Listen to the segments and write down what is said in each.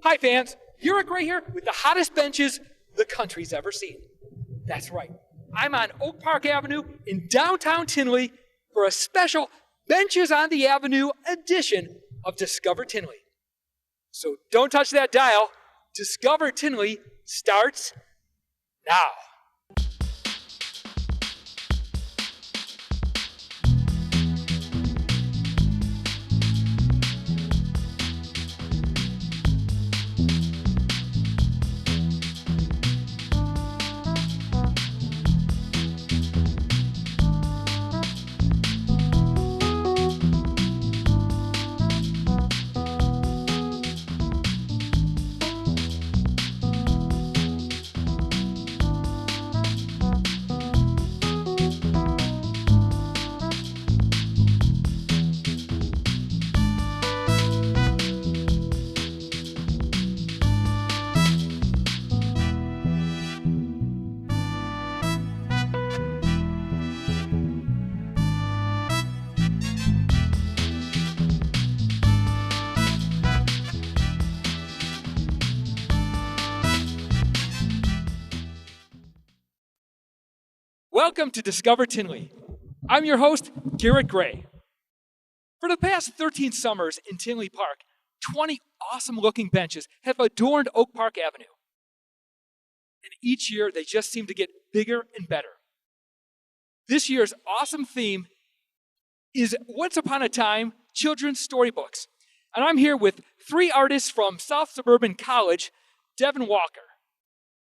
Hi fans, Garrett Gray here with the hottest benches the country's ever seen. That's right, I'm on Oak Park Avenue in downtown Tinley for a special Benches on the Avenue edition of Discover Tinley. So don't touch that dial. Discover Tinley starts now. Welcome to Discover Tinley. I'm your host, Garrett Gray. For the past 13 summers in Tinley Park, 20 awesome-looking benches have adorned Oak Park Avenue. And each year, they just seem to get bigger and better. This year's awesome theme is Once Upon a Time Children's Storybooks. And I'm here with three artists from South Suburban College, Devin Walker,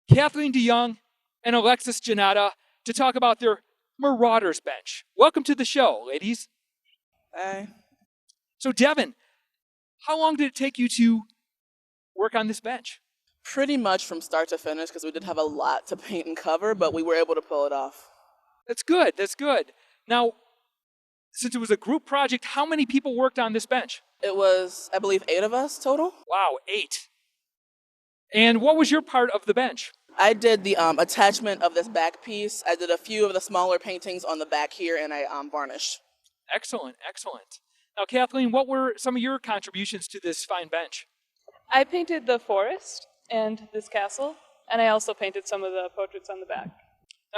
Kathleen DeYoung, and Alexis Janata, to talk about their Marauders bench. Welcome to the show, ladies. Hi. So Devin, how long did it take you to work on this bench? Pretty much from start to finish, because we did have a lot to paint and cover, but we were able to pull it off. That's good, that's good. Now, since it was a group project, how many people worked on this bench? It was, I believe, 8 of us total. Wow, 8. And what was your part of the bench? I did the attachment of this back piece. I did a few of the smaller paintings on the back here, and I varnished. Excellent, excellent. Now, Kathleen, what were some of your contributions to this fine bench? I painted the forest and this castle, and I also painted some of the portraits on the back.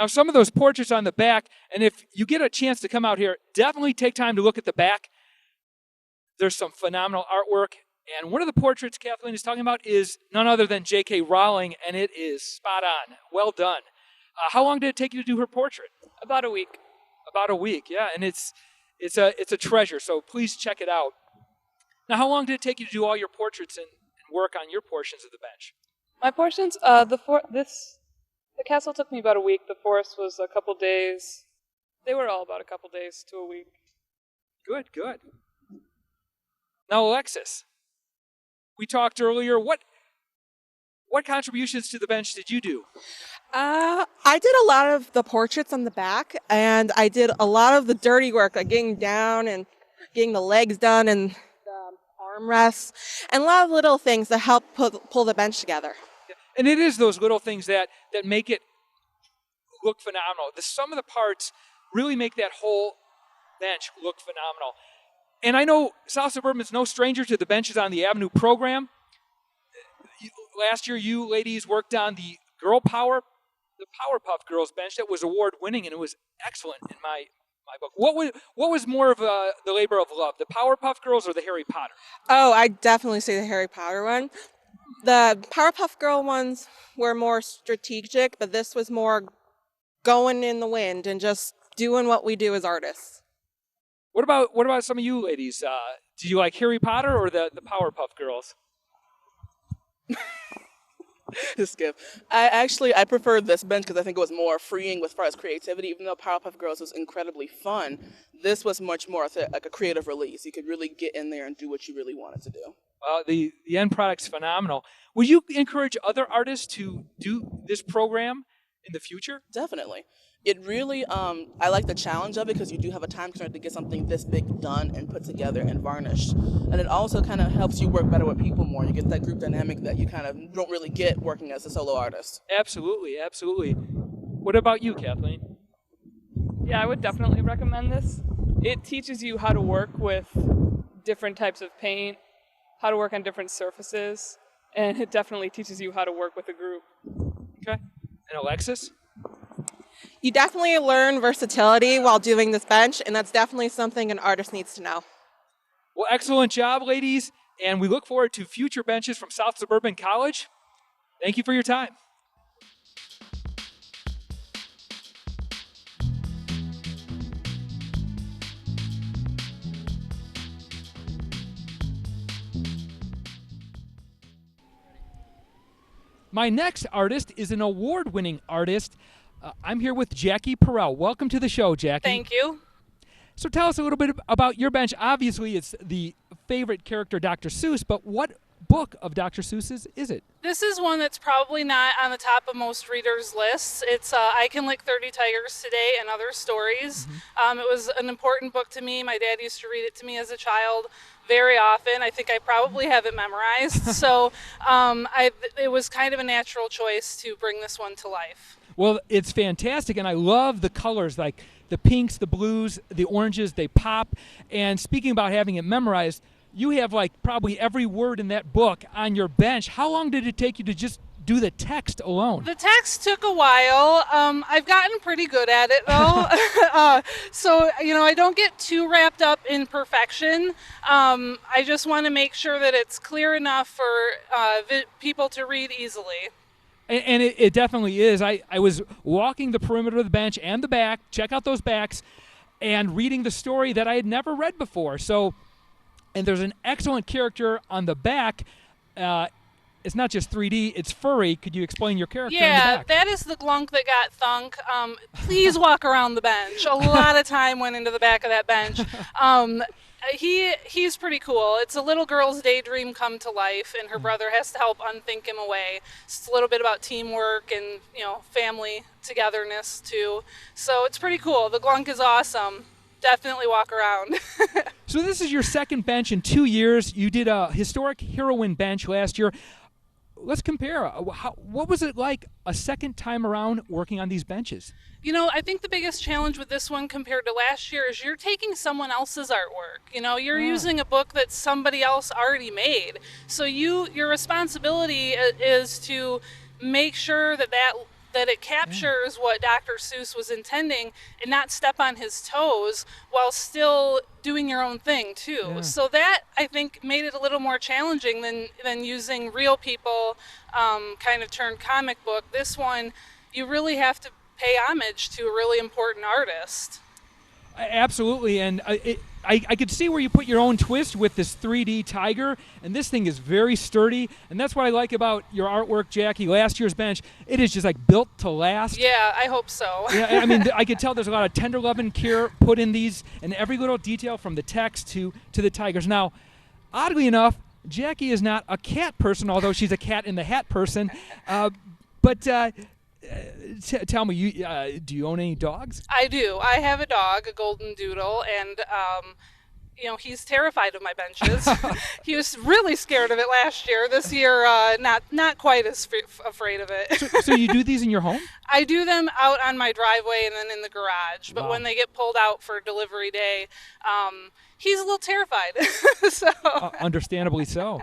Now, some of those portraits on the back, and if you get a chance to come out here, definitely take time to look at the back. There's some phenomenal artwork. And one of the portraits Kathleen is talking about is none other than J.K. Rowling, and it is spot on. Well done. How long did it take you to do her portrait? About a week. About a week, yeah. And it's a treasure, so please check it out. Now, how long did it take you to do all your portraits and work on your portions of the bench? My portions, the castle took me about a week. The forest was a couple days. They were all about a couple days to a week. Good, good. Now, Alexis, we talked earlier. What contributions to the bench did you do? I did a lot of the portraits on the back, and I did a lot of the dirty work, like getting down and getting the legs done and the armrests, and a lot of little things that help pull the bench together. And it is those little things that make it look phenomenal. The sum of the parts really make that whole bench look phenomenal. And I know South Suburban is no stranger to the Benches on the Avenue program. Last year, you ladies worked on the the Powerpuff Girls bench that was award-winning, and it was excellent in my book. What was more of the labor of love, the Powerpuff Girls or the Harry Potter? Oh, I definitely say the Harry Potter one. The Powerpuff Girl ones were more strategic, but this was more going in the wind and just doing what we do as artists. What about some of you ladies? Do you like Harry Potter or the Powerpuff Girls? Skip. I preferred this bench because I think it was more freeing as far as creativity. Even though Powerpuff Girls was incredibly fun, this was much more like a creative release. You could really get in there and do what you really wanted to do. The end product's phenomenal. Would you encourage other artists to do this program in the future? Definitely. It really, I like the challenge of it because you do have a time constraint to get something this big done and put together and varnished. And it also kind of helps you work better with people more. You get that group dynamic that you kind of don't really get working as a solo artist. Absolutely, absolutely. What about you, Kathleen? Yeah, I would definitely recommend this. It teaches you how to work with different types of paint, how to work on different surfaces. and it definitely teaches you how to work with a group. Okay. And Alexis? You definitely learn versatility while doing this bench, and that's definitely something an artist needs to know. Well, excellent job, ladies, and we look forward to future benches from South Suburban College. Thank you for your time. My next artist is an award-winning artist. I'm here with Jackie Perrell. Welcome to the show, Jackie. Thank you. So tell us a little bit about your bench. Obviously, it's the favorite character, Dr. Seuss, but what book of Dr. Seuss's is it? This is one that's probably not on the top of most readers' lists. It's I Can Lick 30 Tigers Today and Other Stories. It was an important book to me. My dad used to read it to me as a child very often. I think I probably have it memorized. So it was kind of a natural choice to bring this one to life. Well, it's fantastic, and I love the colors, like the pinks, the blues, the oranges, they pop. And speaking about having it memorized, you have like probably every word in that book on your bench. How long did it take you to just do the text alone? The text took a while. I've gotten pretty good at it, though. So, I don't get too wrapped up in perfection. I just want to make sure that it's clear enough for people to read easily. And it definitely is. I was walking the perimeter of the bench and the back, check out those backs, and reading the story that I had never read before. So, and there's an excellent character on the back. It's not just 3D, it's furry. Could you explain your character on the back? That is the glunk that got thunk. Please walk around the bench. A lot of time went into the back of that bench. He's pretty cool. It's a little girl's daydream come to life, and her brother has to help unthink him away. It's a little bit about teamwork and family togetherness too. So it's pretty cool. The glunk is awesome. Definitely walk around. So this is your second bench in 2 years. You did a historic heroine bench last year. Let's compare. What was it like a second time around working on these benches? I think the biggest challenge with this one compared to last year is you're taking someone else's artwork. You're using a book that somebody else already made. So your responsibility is to make sure that it captures what Dr. Seuss was intending and not step on his toes while still doing your own thing too. Yeah. So that, I think, made it a little more challenging than using real people kind of turned comic book. This one, you really have to pay homage to a really important artist. Absolutely, and I could see where you put your own twist with this 3D tiger, and this thing is very sturdy, and that's what I like about your artwork, Jackie. Last year's bench, it is just like built to last. Yeah, I hope so. Yeah, I mean, I could tell there's a lot of tender love and care put in these, and every little detail from the text to the tigers. Now, oddly enough, Jackie is not a cat person, although she's a cat in the hat person, but tell me, do you own any dogs? I do. I have a dog, a golden doodle, and he's terrified of my benches. He was really scared of it last year. This year, not quite as afraid of it. So you do these in your home? I do them out on my driveway and then in the garage. But Wow. when they get pulled out for delivery day, he's a little terrified. So Understandably so.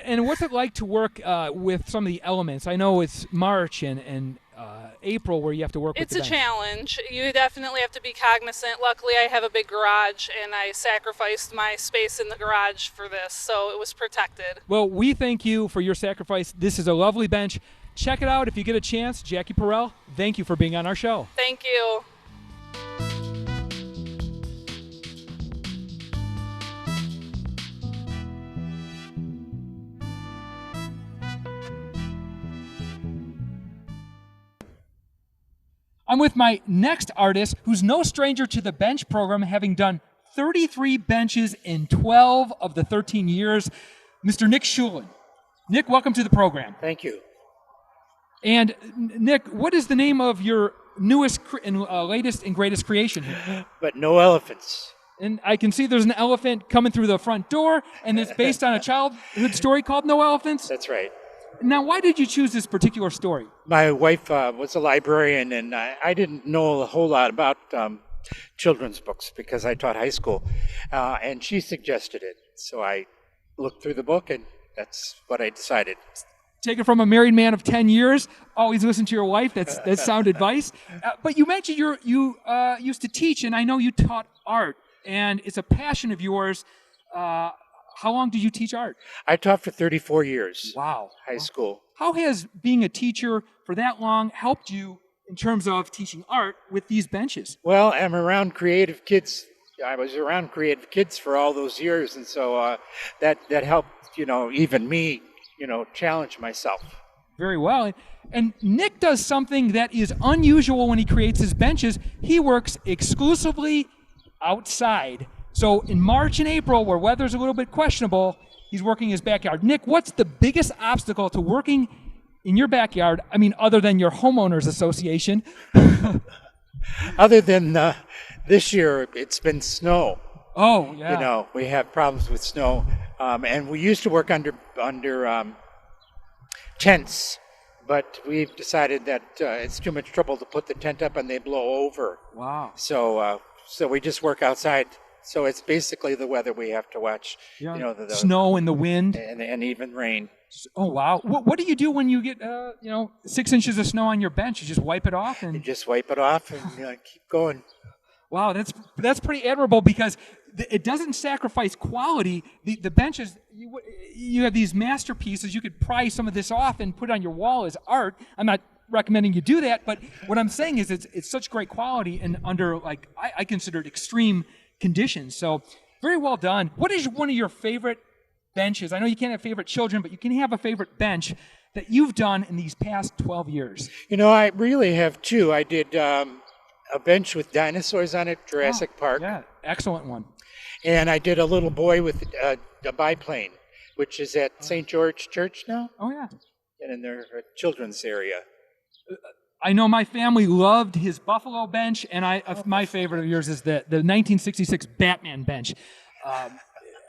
And what's it like to work with some of the elements? I know it's March and April where you have to work with the bench. It's a challenge. You definitely have to be cognizant. Luckily, I have a big garage, and I sacrificed my space in the garage for this, so it was protected. Well, we thank you for your sacrifice. This is a lovely bench. Check it out if you get a chance. Jackie Perrell, thank you for being on our show. Thank you. I'm with my next artist, who's no stranger to the bench program, having done 33 benches in 12 of the 13 years, Mr. Nick Schulin. Nick, welcome to the program. Thank you. And Nick, what is the name of your newest and latest and greatest creation here? But no elephants. And I can see there's an elephant coming through the front door, and it's based on a childhood story called No Elephants. That's right. Now, why did you choose this particular story? My wife was a librarian, and I didn't know a whole lot about children's books because I taught high school, and she suggested it. So I looked through the book and that's what I decided. Take it from a married man of 10 years. Always listen to your wife. That's sound advice. But you mentioned you used to teach, and I know you taught art, and it's a passion of yours. How long did you teach art? I taught for 34 years. Wow. High school. How has being a teacher for that long helped you in terms of teaching art with these benches? Well, I'm around creative kids. I was around creative kids for all those years, and so that helped, even me, challenge myself. Very well. And Nick does something that is unusual when he creates his benches. He works exclusively outside. So in March and April, where weather's a little bit questionable, he's working his backyard. Nick, what's the biggest obstacle to working in your backyard? I mean, other than your homeowners association. Other than this year, it's been snow. Oh, yeah. We have problems with snow. And we used to work under tents, but we've decided that it's too much trouble to put the tent up and they blow over. Wow. So we just work outside. So it's basically the weather we have to watch. Yeah. The snow and the wind. And even rain. Oh, wow. What do you do when you get, 6 inches of snow on your bench? You just wipe it off? You just wipe it off and keep going. Wow, that's pretty admirable because it doesn't sacrifice quality. The benches, you have these masterpieces. You could pry some of this off and put it on your wall as art. I'm not recommending you do that, but what I'm saying is it's such great quality and under, I consider it extreme conditions. So very well done. What is one of your favorite benches? I know you can't have favorite children, but you can have a favorite bench that you've done in these past 12 years. I really have two. I did a bench with dinosaurs on it, Jurassic Park. Yeah, excellent one. And I did a little boy with a biplane, which is at St. George Church now. Oh, yeah. And in their children's area. I know my family loved his Buffalo bench, and my favorite of yours is the 1966 Batman bench.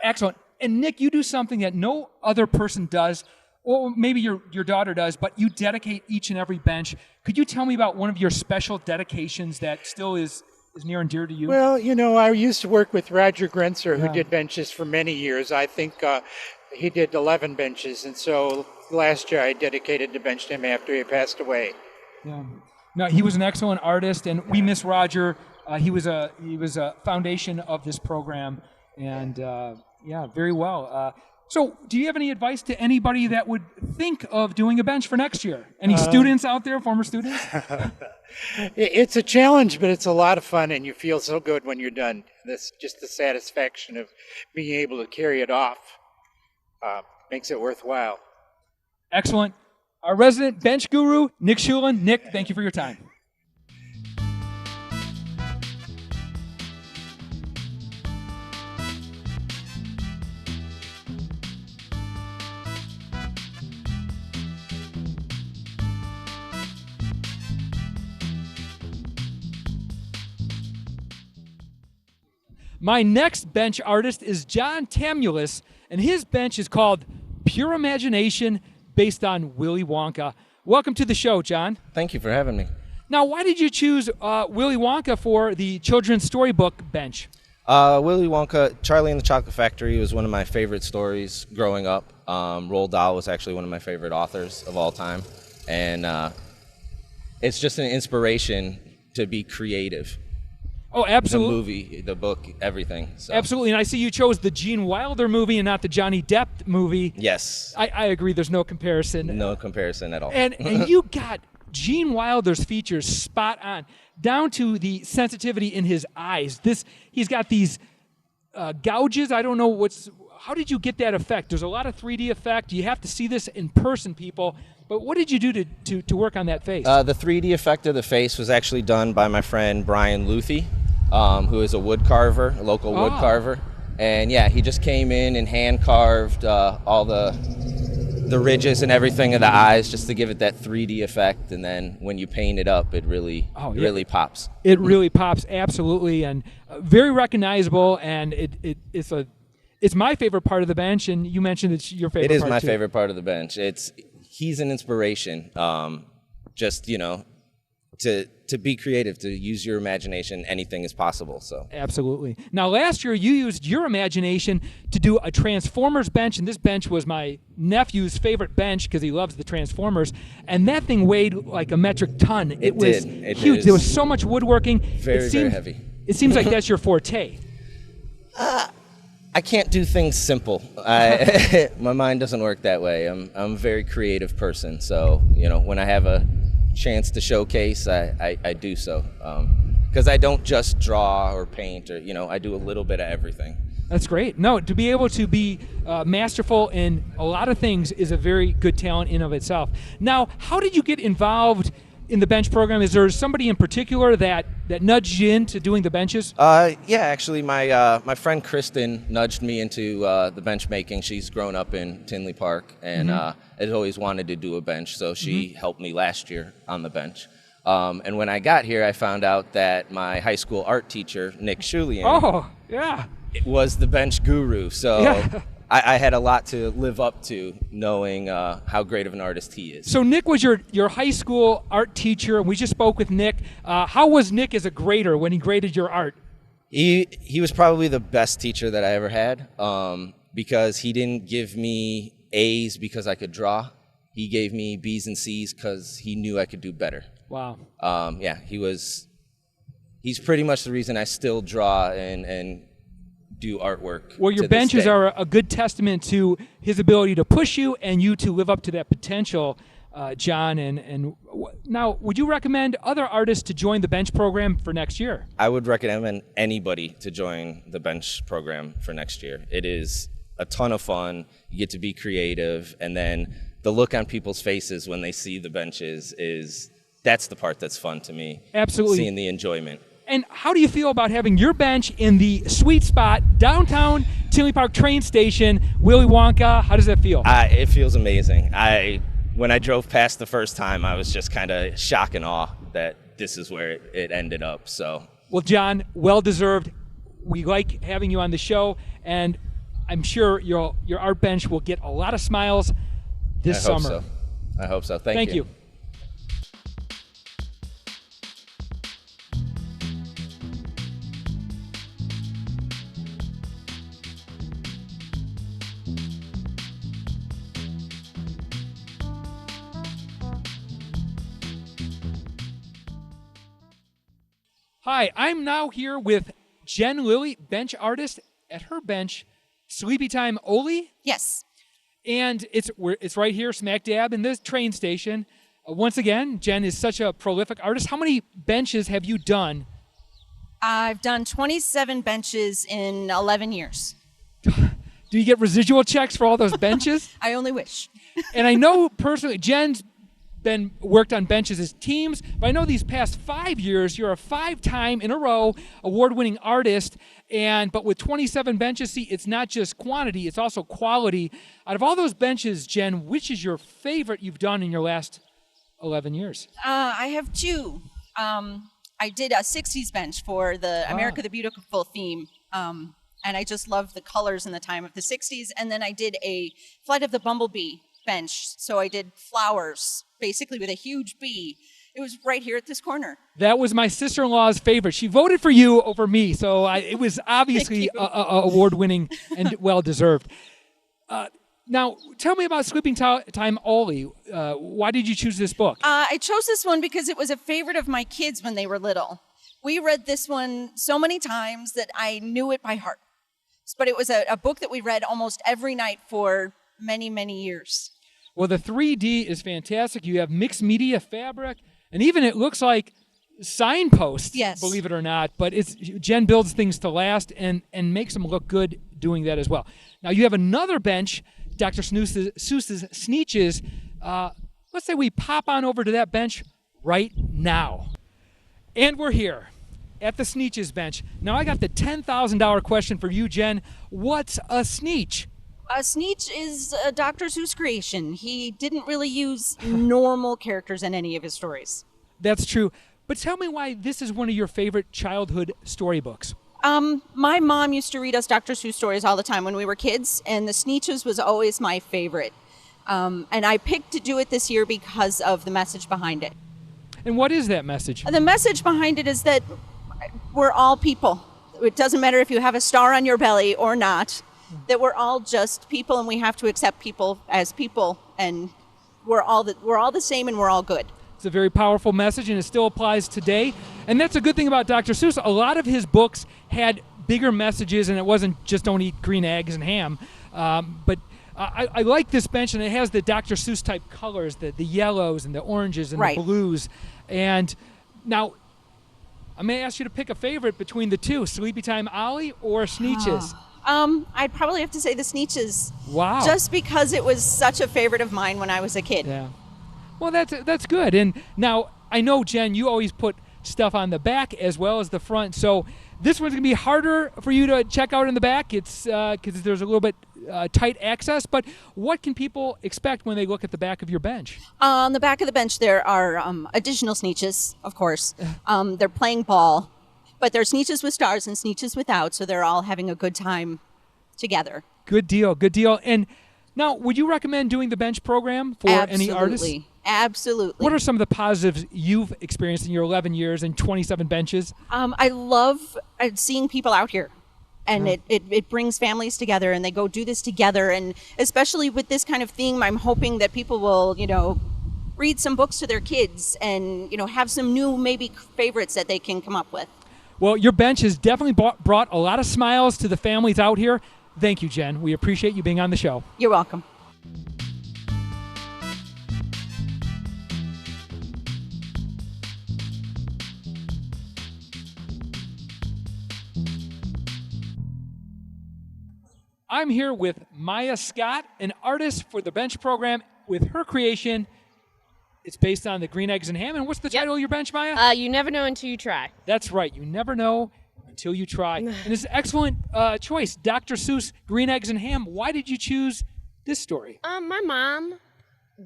Excellent. And Nick, you do something that no other person does, or maybe your daughter does, but you dedicate each and every bench. Could you tell me about one of your special dedications that still is near and dear to you? Well, I used to work with Roger Grenzer, who did benches for many years. I think he did 11 benches, and so last year I dedicated the bench to him after he passed away. Yeah. No, he was an excellent artist, and we miss Roger. He was a foundation of this program, and very well. So, do you have any advice to anybody that would think of doing a bench for next year? Any students out there, former students? It's a challenge, but it's a lot of fun, and you feel so good when you're done. That's just the satisfaction of being able to carry it off makes it worthwhile. Excellent. Our resident bench guru, Nick Schulin. Nick, thank you for your time. My next bench artist is John Tamulis, and his bench is called Pure Imagination, based on Willy Wonka. Welcome to the show, John. Thank you for having me. Now, why did you choose Willy Wonka for the children's storybook bench? Willy Wonka, Charlie and the Chocolate Factory was one of my favorite stories growing up. Roald Dahl was actually one of my favorite authors of all time. And it's just an inspiration to be creative. Oh, absolutely. The movie, the book, everything. So. Absolutely, and I see you chose the Gene Wilder movie and not the Johnny Depp movie. Yes. I agree, there's no comparison. No comparison at all. And you got Gene Wilder's features spot on, down to the sensitivity in his eyes. He's got these gouges. I don't know how did you get that effect? There's a lot of 3D effect. You have to see this in person, people. But what did you do to work on that face? The 3D effect of the face was actually done by my friend Brian Luthi, who is a wood carver, a local wood carver. And yeah, he just came in and hand carved all the ridges and everything of the eyes just to give it that 3D effect. And then when you paint it up, it really pops. It really pops, absolutely, and very recognizable. And it's my favorite part of the bench. And you mentioned it's your favorite. It is part my too. favorite part of the bench. He's an inspiration. To to be creative, to use your imagination. Anything is possible. So Absolutely. Now, last year you used your imagination to do a Transformers bench, and this bench was my nephew's favorite bench because he loves the Transformers, and that thing weighed like a metric ton. It was It huge. is. There was so much woodworking. Very heavy. It seems like that's your forte. I can't do things simple. My mind doesn't work that way. I'm a very creative person. So, when I have a chance to showcase, I do so. Because I don't just draw or paint or, I do a little bit of everything. That's great. No, to be able to be masterful in a lot of things is a very good talent in of itself. Now, how did you get involved in the bench program? Is there somebody in particular that nudged you into doing the benches? Yeah, actually, my friend Kristen nudged me into the bench making. She's grown up in Tinley Park and has always wanted to do a bench, so she helped me last year on the bench. And when I got here, I found out that my high school art teacher, Nick Schulian, was the bench guru. So I had a lot to live up to, knowing how great of an artist he is. So Nick was your high school art teacher, and we just spoke with Nick. How was Nick as a grader when he graded your art? He was probably the best teacher that I ever had, because he didn't give me A's because I could draw. He gave me B's and C's because he knew I could do better. Wow. He's pretty much the reason I still draw and do artwork. Well, your benches are a good testament to his ability to push you and you to live up to that potential, John. And now, would you recommend other artists to join the bench program for next year? I would recommend anybody to join the bench program for next year. It is a ton of fun. You get to be creative, and then the look on people's faces when they see the benches that's the part that's fun to me. Absolutely. Seeing the enjoyment. And how do you feel about having your bench in the sweet spot, downtown Tinley Park train station, Willy Wonka? How does that feel? It feels amazing. When I drove past the first time, I was just kind of shock and awe that this is where it ended up. So, well, John, well-deserved. We like having you on the show, and I'm sure your art bench will get a lot of smiles this summer. I hope so. Thank you. Hi, I'm now here with Jen Lilly, bench artist at her bench, Sleepy Time Oli. Yes. And it's right here, smack dab in this train station. Once again, Jen is such a prolific artist. How many benches have you done? I've done 27 benches in 11 years. Do you get residual checks for all those benches? I only wish. And I know personally, Jen's worked on benches as teams, but I know these past 5 years, you're a 5-time in a row award-winning artist, but with 27 benches, see, it's not just quantity, it's also quality. Out of all those benches, Jen, which is your favorite you've done in your last 11 years? I have two. I did a 60s bench for the America the Beautiful theme, and I just love the colors and the time of the 60s, and then I did a Flight of the Bumblebee bench, so I did flowers, basically with a huge bee. It was right here at this corner. That was my sister-in-law's favorite. She voted for you over me, so it was obviously award-winning and well-deserved. Now, tell me about Sleeping Time Oli. Why did you choose this book? I chose this one because it was a favorite of my kids when they were little. We read this one so many times that I knew it by heart. But it was a book that we read almost every night for many, many years. Well, the 3D is fantastic. You have mixed media fabric, and even it looks like signposts, yes, believe it or not. But Jen builds things to last and makes them look good doing that as well. Now, you have another bench, Dr. Seuss's Sneetches. Let's say we pop on over to that bench right now. And we're here at the Sneetches bench. Now, I got the $10,000 question for you, Jen. What's a Sneetch? A Sneetch is a Dr. Seuss creation. He didn't really use normal characters in any of his stories. That's true. But tell me why this is one of your favorite childhood storybooks. My mom used to read us Dr. Seuss stories all the time when we were kids, and the Sneetches was always my favorite. And I picked to do it this year because of the message behind it. And what is that message? The message behind it is that we're all people. It doesn't matter if you have a star on your belly or not, that we're all just people, and we have to accept people as people, and we're all the same, and we're all good. It's a very powerful message, and it still applies today. And that's a good thing about Dr. Seuss. A lot of his books had bigger messages, and it wasn't just don't eat green eggs and ham. But I like this bench, and it has the Dr. Seuss type colors, the yellows and the oranges and Right. the blues. And now I'm going to ask you to pick a favorite between the two, Sleepy Time Ollie or Sneetches. I'd probably have to say the Sneetches. Wow. Just because it was such a favorite of mine when I was a kid. Yeah. Well, that's good. And now I know, Jen, you always put stuff on the back as well as the front. So this one's going to be harder for you to check out in the back. It's because there's a little bit tight access. But what can people expect when they look at the back of your bench? On the back of the bench, there are additional Sneetches, of course. They're playing ball, but there's Sneetches with stars and Sneetches without, so they're all having a good time together. Good deal. Good deal. And now, would you recommend doing the bench program for any artists? Absolutely. What are some of the positives you've experienced in your 11 years and 27 benches? I love seeing people out here. And it brings families together, and they go do this together. And especially with this kind of theme, I'm hoping that people will, read some books to their kids and, have some new maybe favorites that they can come up with. Well, your bench has definitely brought a lot of smiles to the families out here. Thank you, Jen. We appreciate you being on the show. You're welcome. I'm here with Maya Scott, an artist for the bench program with her creation. It's based on the green eggs and ham. And what's the title of your bench, Maya? You never know until you try. That's right. You never know until you try. And it's an excellent choice. Dr. Seuss, green eggs and ham. Why did you choose this story? My mom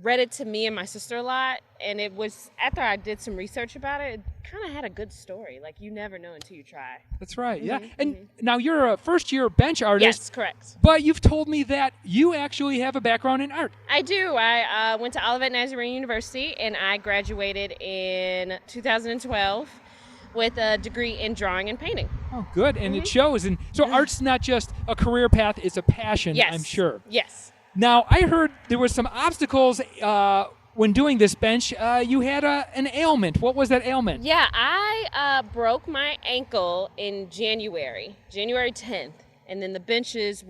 read it to me and my sister a lot, and it was after I did some research about it, it kind of had a good story. Like, you never know until you try. That's right, yeah. And now you're a first-year bench artist. Yes, correct. But you've told me that you actually have a background in art. I do. I went to Olivet Nazarene University, and I graduated in 2012 with a degree in drawing and painting. Oh, good, and it shows. And so art's not just a career path, it's a passion, Yes. I'm sure. Yes. Now, I heard there were some obstacles when doing this bench. You had an ailment. What was that ailment? Yeah, I broke my ankle in January 10th, and then the benches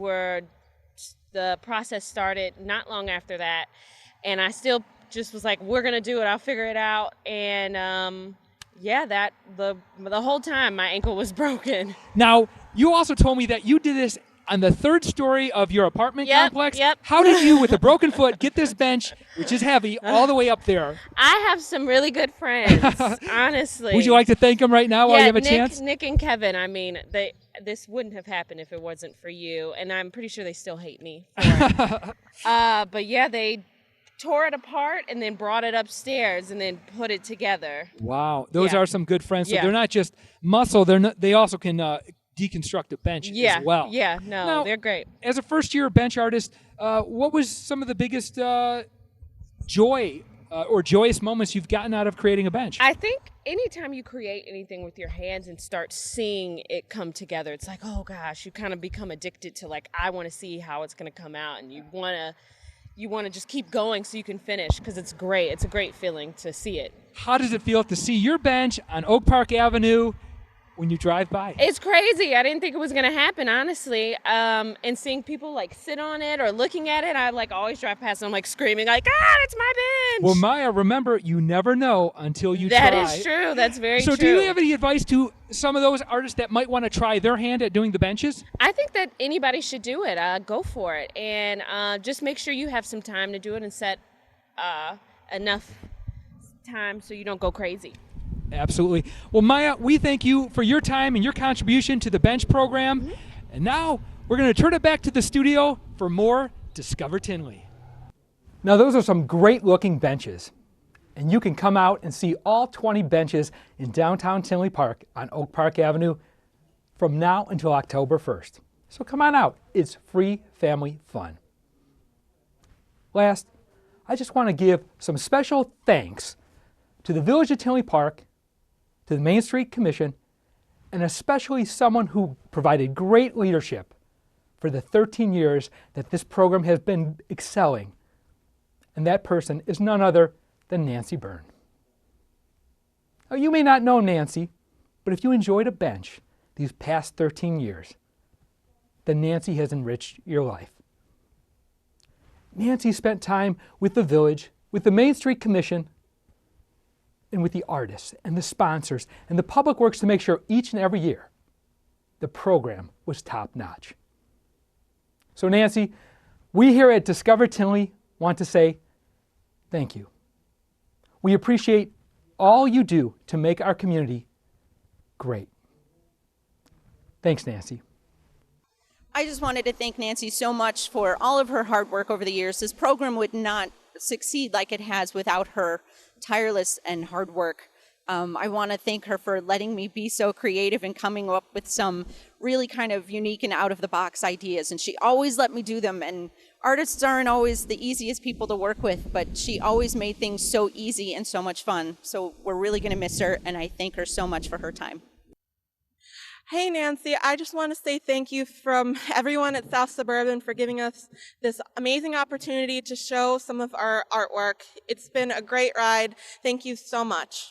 the process started not long after that, and I still just was like, we're gonna do it, I'll figure it out, and the whole time my ankle was broken. Now, you also told me that you did this on the third story of your apartment complex. Yep. How did you, with a broken foot, get this bench, which is heavy, all the way up there? I have some really good friends, honestly. Would you like to thank them right now while you have a chance? Nick and Kevin. I mean, this wouldn't have happened if it wasn't for you, and I'm pretty sure they still hate me for it. But yeah, they tore it apart and then brought it upstairs and then put it together. Wow, those are some good friends. So Yeah. they're not just muscle; they also can deconstruct a bench as well. Yeah, no, Now, they're great. As a first-year bench artist, what was some of the biggest joy or joyous moments you've gotten out of creating a bench? I think anytime you create anything with your hands and start seeing it come together, it's like, oh gosh, you kind of become addicted to, like, I want to see how it's going to come out, and you want to just keep going so you can finish, because it's great. It's a great feeling to see it. How does it feel to see your bench on Oak Park Avenue when you drive by? It's crazy. I didn't think it was going to happen, honestly. And seeing people like sit on it or looking at it, I like always drive past and I'm like screaming like, it's my bench. Well, Maya, remember, you never know until you That try. is true. That's very true. So do you have any advice to some of those artists that might want to try their hand at doing the benches? I think that anybody should do it. Go for it. And just make sure you have some time to do it and set enough time so you don't go crazy. Absolutely. Well, Maya, we thank you for your time and your contribution to the bench program. And now we're going to turn it back to the studio for more Discover Tinley. Now, those are some great looking benches. And you can come out and see all 20 benches in downtown Tinley Park on Oak Park Avenue from now until October 1st. So come on out. It's free family fun. Last, I just want to give some special thanks to the Village of Tinley Park, to the Main Street Commission, and especially someone who provided great leadership for the 13 years that this program has been excelling. And that person is none other than Nancy Byrne. Now, you may not know Nancy, but if you enjoyed a bench these past 13 years, then Nancy has enriched your life. Nancy spent time with the village, with the Main Street Commission, and with the artists and the sponsors and the public works to make sure each and every year the program was top-notch. So Nancy, we here at Discover Tinley want to say thank you. We appreciate all you do to make our community great. Thanks, Nancy. I just wanted to thank Nancy so much for all of her hard work over the years. This program would not succeed like it has without her tireless and hard work. I want to thank her for letting me be so creative and coming up with some really kind of unique and out-of-the-box ideas. And she always let me do them. And artists aren't always the easiest people to work with, but she always made things so easy and so much fun. So we're really going to miss her, and I thank her so much for her time. Hey Nancy, I just want to say thank you from everyone at South Suburban for giving us this amazing opportunity to show some of our artwork. It's been a great ride. Thank you so much.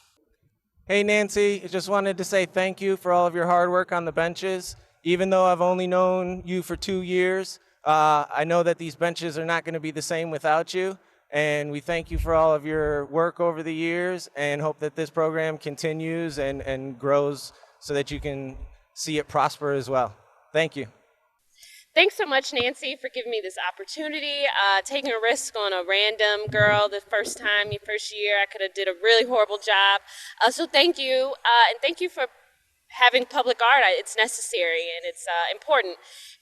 Hey Nancy, I just wanted to say thank you for all of your hard work on the benches. Even though I've only known you for 2 years, I know that these benches are not going to be the same without you. And we thank you for all of your work over the years and hope that this program continues and grows so that you can see it prosper as well. Thank you. Thanks so much, Nancy, for giving me this opportunity. Taking a risk on a random girl the first year. I could have did a really horrible job. So thank you, and thank you for having public art. It's necessary and it's important.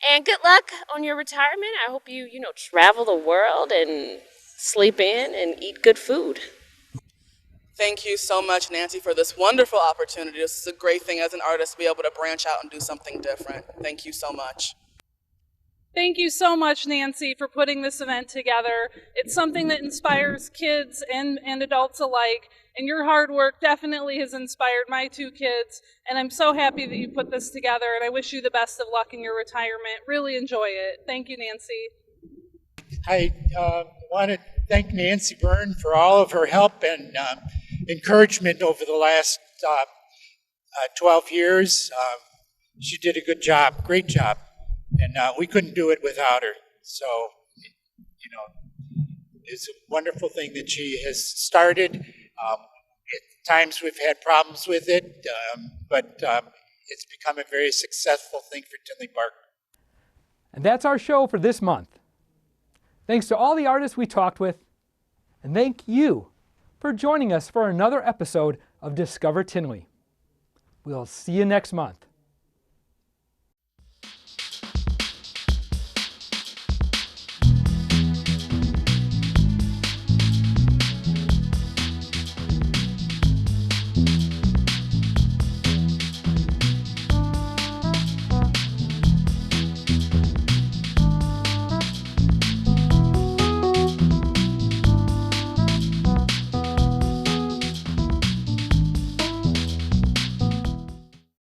And good luck on your retirement. I hope you travel the world and sleep in and eat good food. Thank you so much, Nancy, for this wonderful opportunity. This is a great thing as an artist to be able to branch out and do something different. Thank you so much. Thank you so much, Nancy, for putting this event together. It's something that inspires kids and adults alike, and your hard work definitely has inspired my 2 kids, and I'm so happy that you put this together, and I wish you the best of luck in your retirement. Really enjoy it. Thank you, Nancy. I want to thank Nancy Byrne for all of her help and encouragement over the last 12 years. She did a good job, great job, and we couldn't do it without her. So, it's a wonderful thing that she has started. At times we've had problems with it, but it's become a very successful thing for Tinley Park. And that's our show for this month. Thanks to all the artists we talked with, and thank you for joining us for another episode of Discover Tinley. We'll see you next month.